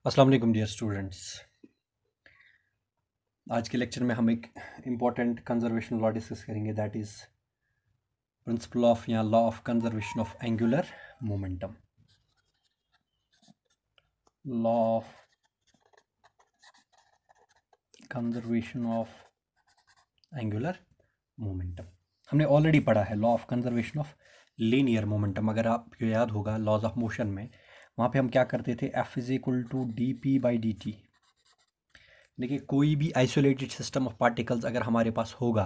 अस्सलाम वालेकुम dear students. आज के लेक्चर में हम एक इम्पॉर्टेंट कंजर्वेशन लॉ डिस्कस करेंगे, दैट इज़ प्रिंसिपल ऑफ या law of conservation of angular momentum. Law of conservation of angular momentum हमने ऑलरेडी पढ़ा है। Law of conservation of linear momentum, अगर आपको याद होगा लॉज ऑफ मोशन में, वहाँ पे हम क्या करते थे, F is equal to D P by D T. देखिए, कोई भी आइसोलेटेड सिस्टम ऑफ पार्टिकल्स अगर हमारे पास होगा,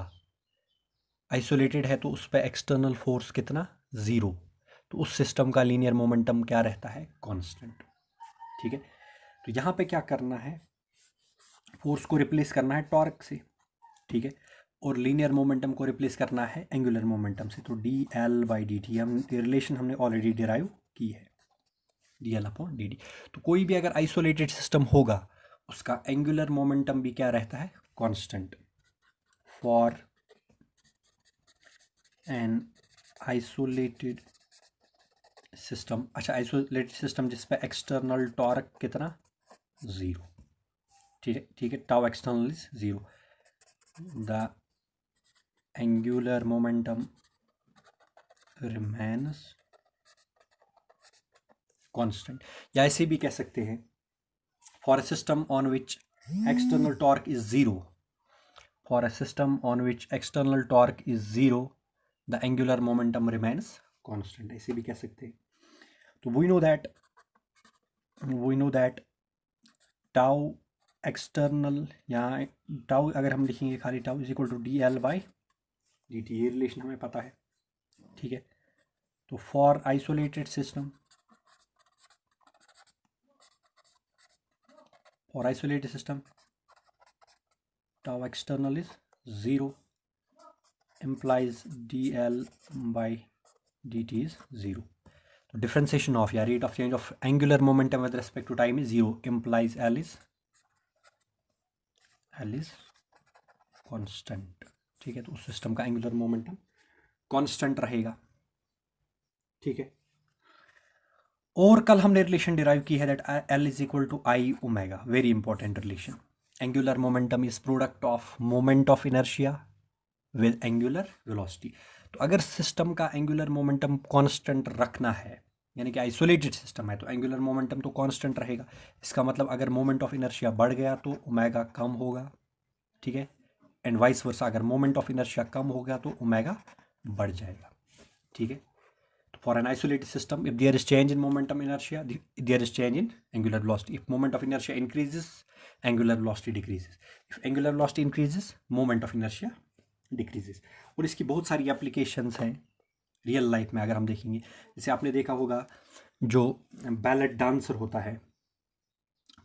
आइसोलेटेड है, तो उस पर एक्सटर्नल फोर्स कितना, ज़ीरो, तो उस सिस्टम का लीनियर मोमेंटम क्या रहता है, कांस्टेंट। ठीक है, तो यहाँ पे क्या करना है, फोर्स को रिप्लेस करना है टॉर्क से, ठीक है, और लीनियर मोमेंटम को रिप्लेस करना है एंगुलर मोमेंटम से। तो D L by D T, हम रिलेशन हमने ऑलरेडी डिराइव की है, D L upon D D. तो कोई भी अगर आइसोलेटेड सिस्टम होगा, उसका एंगुलर मोमेंटम भी क्या रहता है, constant. For an isolated system, अच्छा आइसोलेटेड सिस्टम जिस पे एक्सटर्नल टॉर्क कितना, ज़ीरो, ठीक है, ठीक है, tau external is zero, the angular momentum remains constant. या ऐसे भी कह सकते हैं, for a system on which external torque is zero, for a system on which external torque is zero, the angular momentum remains constant, ऐसे भी कह सकते हैं। तो we know that tau external, यहाँ टाउ अगर हम लिखेंगे खाली, tau is equal to D L by D T, ये रिलेशन हमें पता है, ठीक है। तो for isolated system, for isolated system tau external is zero, implies dl by dt is zero. तो डिफरेंशिएशन ऑफ या rate of change of angular momentum with respect to time is zero, implies L is constant, ठीक है। तो उस system का angular momentum constant रहेगा, ठीक है। और कल हमने रिलेशन डिराइव की है that L is equal to I omega, very important relation. Angular momentum is product of moment of inertia with angular velocity. तो अगर सिस्टम का एंगुलर मोमेंटम कांस्टेंट रखना है, यानी कि आइसोलेटेड सिस्टम है, तो एंगुलर मोमेंटम तो कांस्टेंट रहेगा। इसका मतलब अगर मोमेंट ऑफ इनर्शिया बढ़ गया तो ओमेगा कम होगा, ठीक है, एंड वाइस वर्सा, अगर मोमेंट ऑफ इनर्शिया कम हो गया तो ओमेगा बढ़ जाएगा, ठीक है। तो for an isolated system, if there is change in momentum inertia, there is change in angular velocity. If moment of inertia increases, angular velocity decreases. If angular velocity increases, moment of inertia decreases. और इसकी बहुत सारी applications हैं real life में, अगर हम देखेंगे। जैसे आपने देखा होगा, जो बैलेट डांसर होता है,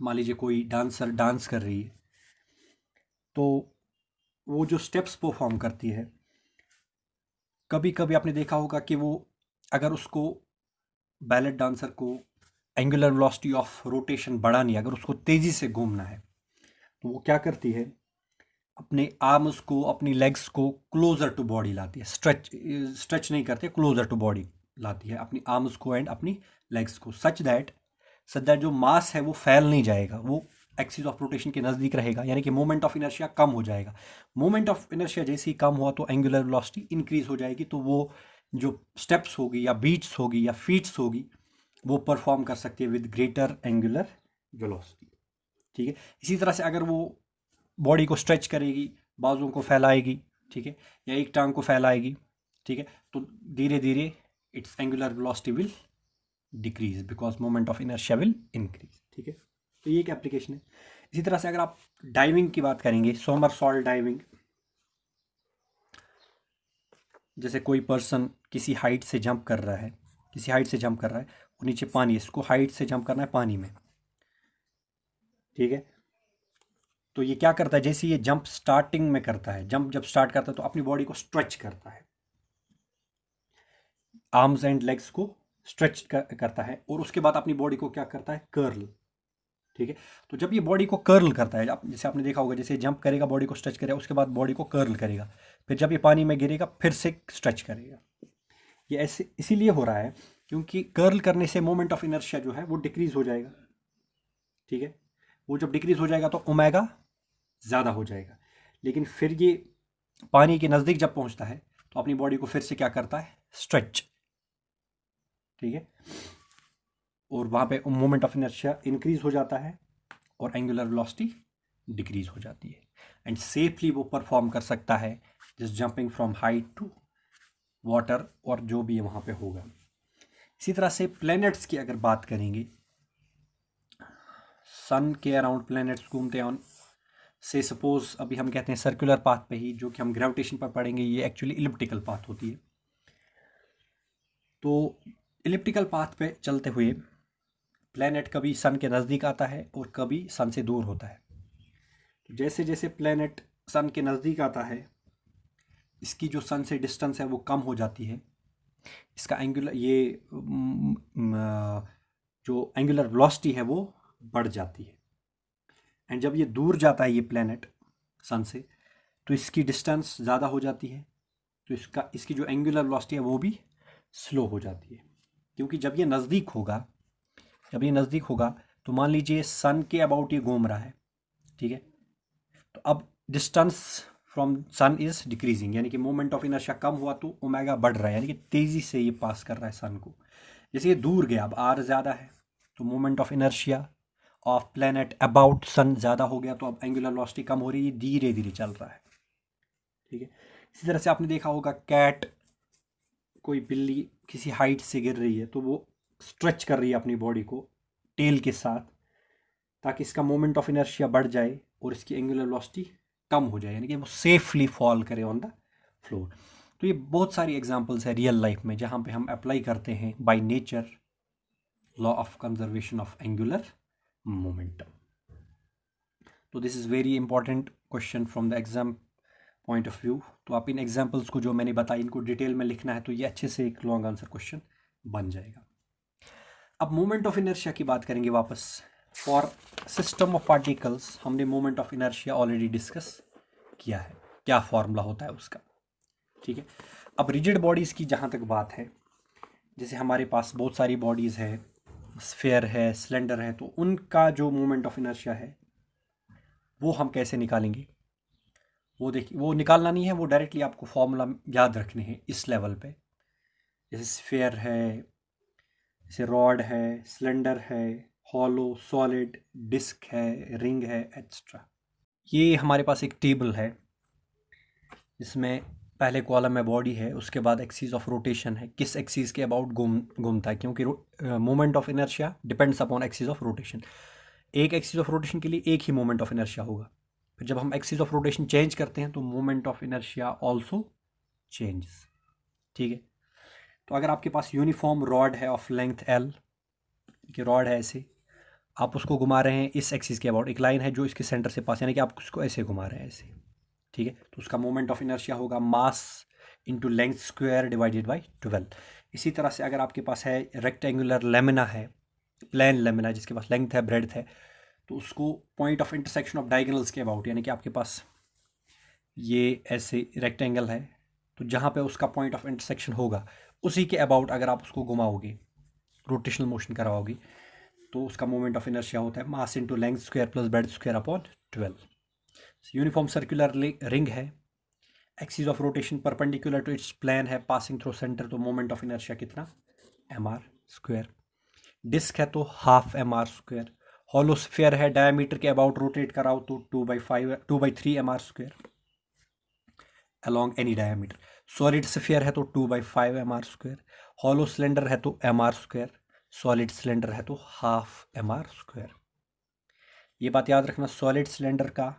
मान लीजिए कोई डांसर डांस कर रही है, तो वो जो स्टेप्स परफॉर्म करती है, कभी कभी आपने देखा होगा कि वो, अगर उसको, बैलेट डांसर को एंगुलर वेलोसिटी ऑफ रोटेशन बढ़ानी है, अगर उसको तेज़ी से घूमना है, तो वो क्या करती है, अपने आर्म्स को, अपनी लेग्स को क्लोजर टू बॉडी लाती है, स्ट्रेच नहीं करते, क्लोजर टू बॉडी लाती है अपनी आर्म्स को एंड अपनी लेग्स को, सच दैट जो मास है वो फैल नहीं जाएगा, वो एक्सिस ऑफ रोटेशन के नज़दीक रहेगा, यानी कि मोमेंट ऑफ इनर्शिया कम हो जाएगा। मोमेंट ऑफ इनर्शिया जैसे ही कम हुआ तो एंगुलर वेलोसिटी इंक्रीज हो जाएगी, तो वो जो स्टेप्स होगी या बीट्स होगी या फीट्स होगी, वो परफॉर्म कर सकती है विद ग्रेटर एंगुलर वेलोसिटी, ठीक है। इसी तरह से अगर वो बॉडी को स्ट्रेच करेगी, बाजुओं को फैलाएगी, ठीक है, या एक टांग को फैलाएगी, ठीक है, तो धीरे धीरे it's angular velocity will decrease because moment of inertia will increase, ठीक है। तो ये एक एप्लीकेशन है। इसी तरह से अगर आप डाइविंग की बात करेंगे, सोमरसॉल्ट डाइविंग, जैसे कोई पर्सन किसी हाइट से जंप कर रहा है, और नीचे पानी है, इसको हाइट से जंप करना है पानी में, ठीक है। तो ये क्या करता है, जैसे ये जंप स्टार्टिंग में करता है, जंप जब स्टार्ट करता है तो अपनी बॉडी को स्ट्रेच करता है, आर्म्स एंड लेग्स को स्ट्रेच करता है, और उसके बाद अपनी बॉडी को क्या करता है, कर्ल, ठीक है। तो जब ये बॉडी को कर्ल करता है, जैसे आपने देखा होगा, जैसे जंप करेगा, बॉडी को स्ट्रेच करेगा, उसके बाद बॉडी को कर्ल करेगा, फिर जब ये पानी में गिरेगा फिर से स्ट्रेच करेगा। ये ऐसे इसीलिए हो रहा है क्योंकि कर्ल करने से मोमेंट ऑफ इनर्शिया जो है वो डिक्रीज हो जाएगा, ठीक है। वो जब डिक्रीज हो जाएगा तो ओमेगा ज़्यादा हो जाएगा, लेकिन फिर ये पानी के नज़दीक जब पहुंचता है तो अपनी बॉडी को फिर से क्या करता है, स्ट्रेच, ठीक है, और वहाँ पे मोमेंट ऑफ इनर्शिया इंक्रीज हो जाता है और एंगुलर वेलोसिटी डिक्रीज हो जाती है, एंड सेफली वो परफॉर्म कर सकता है just jumping from height to water और जो भी वहाँ पे होगा। इसी तरह से प्लैनेट्स की अगर बात करेंगे, सन के अराउंड प्लैनेट्स घूमते हैं ऑन से सपोज अभी हम कहते हैं सर्कुलर पाथ पे ही, जो कि हम ग्रेविटेशन पर पढ़ेंगे, ये एक्चुअली इलिप्टिकल पाथ होती है। तो इलिप्टिकल पाथ पे चलते हुए प्लैनेट कभी सन के नज़दीक आता है और कभी सन से दूर होता है। तो जैसे जैसे प्लैनेट सन के नज़दीक आता है, इसकी जो सन से डिस्टेंस है वो कम हो जाती है, इसका एंगुलर जो एंगुलर वेलोसिटी है वो बढ़ जाती है, एंड जब ये दूर जाता है ये प्लैनेट सन से, तो इसकी डिस्टेंस ज़्यादा हो जाती है, तो इसकी जो एंगुलर वेलोसिटी है वो भी स्लो हो जाती है, क्योंकि जब ये नज़दीक होगा तो मान लीजिए सन के अबाउट ये घूम रहा है, ठीक है, तो अब distance from sun is decreasing, यानी कि मोमेंट ऑफ इनर्शिया कम हुआ तो ओमेगा बढ़ रहा है, यानी कि तेज़ी से ये पास कर रहा है सन को। जैसे ये दूर गया, अब आर ज़्यादा है तो moment of inertia of planet about sun ज़्यादा हो गया, तो अब एंगुलर वेलोसिटी कम हो रही है, धीरे धीरे चल रहा है, ठीक है। इसी तरह से आपने देखा होगा कैट, कोई बिल्ली किसी हाइट से गिर रही है तो वो स्ट्रेच कर रही है अपनी बॉडी को टेल के साथ, ताकि इसका मोमेंट ऑफ इनर्शिया बढ़ जाए और इसकी एंगुलर वेलोसिटी कम हो जाए, यानी कि वो सेफली फॉल करे ऑन द फ्लोर। तो ये बहुत सारी एग्जांपल्स है रियल लाइफ में जहाँ पे हम अप्लाई करते हैं by nature law of conservation of angular momentum. तो this is very important question from the exam point of view. तो आप इन एग्जाम्पल्स को जो मैंने बताई इनको डिटेल में लिखना है, तो ये अच्छे से एक लॉन्ग आंसर क्वेश्चन बन जाएगा। अब मोमेंट ऑफ इनर्शिया की बात करेंगे वापस। फॉर सिस्टम ऑफ पार्टिकल्स हमने moment of inertia already discuss किया है, क्या फॉर्मूला होता है उसका, ठीक है। अब रिजिड बॉडीज़ की जहाँ तक बात है, जैसे हमारे पास बहुत सारी बॉडीज़ है, स्फेयर है, सिलेंडर है, तो उनका जो मोमेंट ऑफ इनर्शिया है वो हम कैसे निकालेंगे, वो देखिए, वो निकालना नहीं है, वो डायरेक्टली आपको फॉर्मूला याद रखने हैं इस लेवल पे। जैसे स्फेयर है, जैसे रॉड है, सिलेंडर है, हॉलो, सॉलिड, डिस्क है, रिंग है, एक्स्ट्रा। ये हमारे पास एक टेबल है जिसमें पहले कॉलम में बॉडी है, उसके बाद एक्सिस ऑफ रोटेशन है, किस एक्सिस के अबाउट घूमता है, क्योंकि moment of inertia depends upon axis of rotation. एक एक्सिस ऑफ रोटेशन के लिए एक ही मोमेंट ऑफ इनर्शिया होगा, फिर जब हम एक्सिस ऑफ रोटेशन चेंज करते हैं तो moment of inertia also changes, ठीक है। तो अगर आपके पास यूनिफॉर्म रॉड है ऑफ लेंथ एल, कि रॉड है ऐसे, आप उसको घुमा रहे हैं इस एक्सिस के अबाउट, एक लाइन है जो इसके सेंटर से पास, यानी कि आप उसको ऐसे घुमा रहे हैं ऐसे, ठीक है, तो उसका मोमेंट ऑफ इनर्शिया होगा मास into length square divided by 12। इसी तरह से अगर आपके पास है रेक्टेंगुलर लेमिना है, प्लेन लेमिना जिसके पास लेंथ है, ब्रेड्थ है, तो उसको point of intersection of diagonals के अबाउट, यानी कि आपके पास ये ऐसे रेक्टेंगल है, तो जहाँ पे उसका पॉइंट ऑफ इंटरसेक्शन होगा उसी के अबाउट अगर आप उसको घुमाओगे, रोटेशनल मोशन कराओगे, तो उसका मोमेंट ऑफ इनर्शिया होता है mass into length square plus breadth square upon 12। Uniform circular ring है, axis of rotation perpendicular to its plane है, पासिंग थ्रू सेंटर, तो मोमेंट ऑफ इनर्शिया कितना, mr स्क्वायर। डिस्क है तो half mr square. Hollow sphere है, diameter के about rotate कराओ तो 2/3 mr square along any diameter. Solid sphere है तो 2/5 mr स्क्वायर। हॉलो सिलेंडर है तो mr स्क्वायर, सॉलिड सिलेंडर है तो हाफ mr स्क्वायर। ये बात याद रखना, सॉलिड सिलेंडर का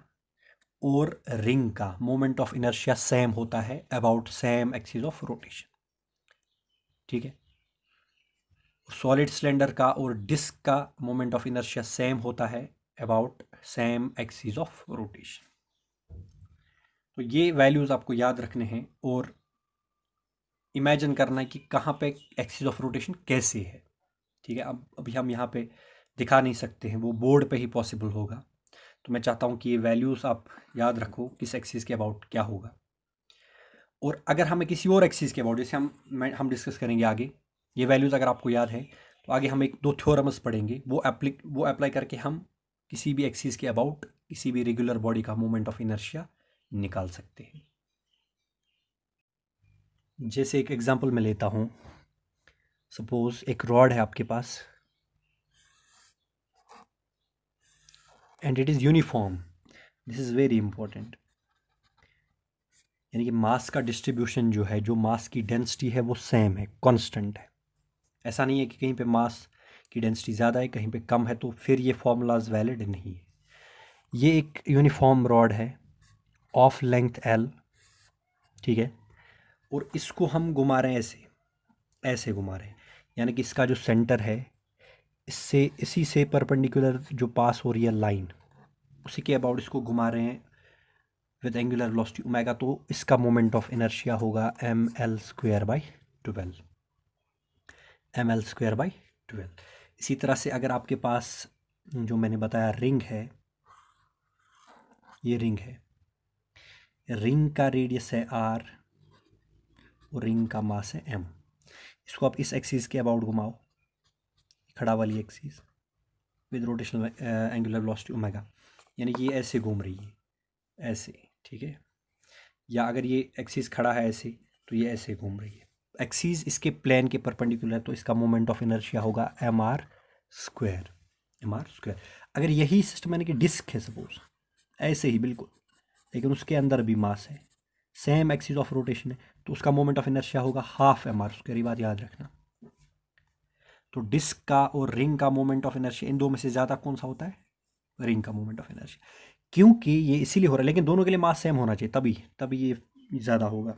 और रिंग का मोमेंट ऑफ इनर्शिया सेम होता है about same axis of rotation, ठीक है। सॉलिड सिलेंडर का और डिस्क का मोमेंट ऑफ इनर्शिया सेम होता है about same axis of rotation. तो ये वैल्यूज़ आपको याद रखने हैं और इमेजिन करना है कि कहाँ पे एक्सिस ऑफ रोटेशन कैसे है, ठीक है। अब अभी हम यहाँ पे दिखा नहीं सकते हैं, वो बोर्ड पे ही पॉसिबल होगा, तो मैं चाहता हूँ कि ये वैल्यूज़ आप याद रखो किस एक्सिस के अबाउट क्या होगा। और अगर हमें किसी और एक्सिस के अबाउट, जैसे हम डिस्कस करेंगे आगे, ये वैल्यूज़ अगर आपको याद है तो आगे हम एक दो थ्योरम्स पढ़ेंगे, वो अप्लाई करके हम किसी भी एक्सिस के अबाउट किसी भी रेगुलर बॉडी का मोमेंट ऑफ इनर्शिया निकाल सकते हैं। जैसे एक एग्जांपल मैं लेता हूँ, सपोज एक रॉड है आपके पास and it is uniform, this is very important, यानी कि मास का डिस्ट्रीब्यूशन जो है, जो मास की डेंसिटी है वो सेम है, कांस्टेंट है। ऐसा नहीं है कि कहीं पे मास की डेंसिटी ज़्यादा है कहीं पे कम है, तो फिर ये फॉर्मूलाज वैलिड नहीं है। ये एक यूनिफॉर्म रॉड है ऑफ लेंथ एल, ठीक है, और इसको हम घुमा रहे हैं ऐसे, ऐसे घुमा रहे हैं, यानी कि इसका जो सेंटर है इससे इसी से परपेंडिकुलर जो पास हो रही है लाइन, उसी के अबाउट इसको घुमा रहे हैं विद एंगुलर वेलोसिटी ओमेगा, तो इसका मोमेंट ऑफ इनर्शिया होगा M L square by 12, M L square by 12। इसी तरह से अगर आपके पास जो मैंने बताया रिंग है, ये रिंग है, रिंग का रेडियस है आर और रिंग का मास है एम, इसको आप इस एक्सिस के अबाउट घुमाओ, खड़ा वाली axis with rotational angular velocity omega, यानी कि ये ऐसे घूम रही है, ऐसे, ठीक है, या अगर ये एक्सिस खड़ा है ऐसे तो ये ऐसे घूम रही है, एक्सिस इसके प्लेन के परपेंडिकुलर, तो इसका मोमेंट ऑफ इनर्शिया होगा M R square, M R square. अगर यही सिस्टम यानी कि डिस्क है सपोज, ऐसे ही बिल्कुल, लेकिन उसके अंदर भी मास है, सेम एक्सिस ऑफ रोटेशन है, तो उसका मोमेंट ऑफ इनर्शिया होगा हाफ एम आर स्क्वायर, ये बात याद रखना। तो डिस्क का और रिंग का मोमेंट ऑफ इनर्शिया, इन दो में से ज़्यादा कौन सा होता है? रिंग का मोमेंट ऑफ इनर्शिया, क्योंकि ये इसीलिए हो रहा है, लेकिन दोनों के लिए मास सेम होना चाहिए, तभी तभी ये ज़्यादा होगा,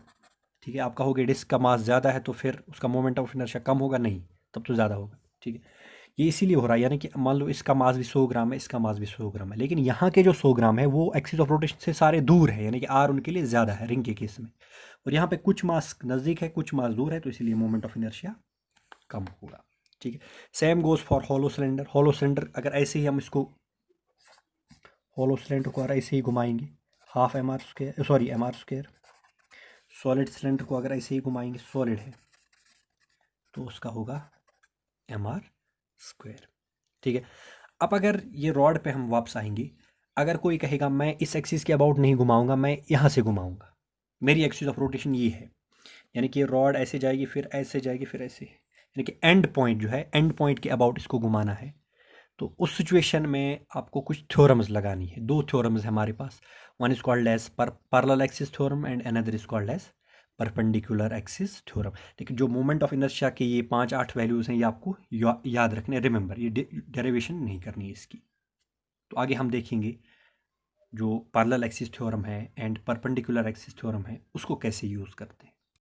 ठीक है। आप कहोगे डिस्क का मास ज़्यादा है तो फिर उसका मोमेंट ऑफ इनर्शिया कम होगा, नहीं, तब तो ज़्यादा होगा, ठीक है। ये इसीलिए हो रहा है, यानी कि मान लो इसका मास भी 100 ग्राम है, इसका मास भी 100 ग्राम है, लेकिन यहाँ के जो 100 ग्राम है वो एक्सिस ऑफ रोटेशन से सारे दूर है, यानी कि आर उनके लिए ज़्यादा है रिंग के केस में, और यहाँ पे कुछ मास नज़दीक है कुछ मास दूर है, तो इसीलिए मोमेंट ऑफ इनर्शिया कम होगा, ठीक है। Same goes for hollow cylinder, hollow cylinder अगर ऐसे ही हम इसको, हॉलो सिलेंडर को अगर ऐसे ही घुमाएंगे, half M R square, sorry M R square, solid cylinder को अगर ऐसे ही घुमाएंगे, सॉलिड है तो उसका होगा एम आर स्क्वायर, ठीक है। अब अगर ये रॉड पे हम वापस आएंगे, अगर कोई कहेगा मैं इस एक्सिस के अबाउट नहीं घुमाऊंगा, मैं यहाँ से घुमाऊंगा, मेरी एक्सिस ऑफ रोटेशन ये है, यानी कि रॉड ऐसे जाएगी फिर ऐसे जाएगी फिर ऐसे, यानी कि एंड पॉइंट जो है, एंड पॉइंट के अबाउट इसको घुमाना है, तो उस सिचुएशन में आपको कुछ थ्योरम्स लगानी है। दो थ्योरम्स है हमारे पास, one is called as parallel axis theorem and another is called as perpendicular axis theorem. लेकिन जो मोमेंट ऑफ इनर्शिया के ये 5-8 वैल्यूज़ हैं, ये आपको याद रखने, रिमेंबर, ये डेरिवेशन नहीं करनी है इसकी। तो आगे हम देखेंगे जो पैरेलल एक्सिस थ्योरम है एंड परपेंडिकुलर एक्सिस थ्योरम है उसको कैसे यूज़ करते हैं।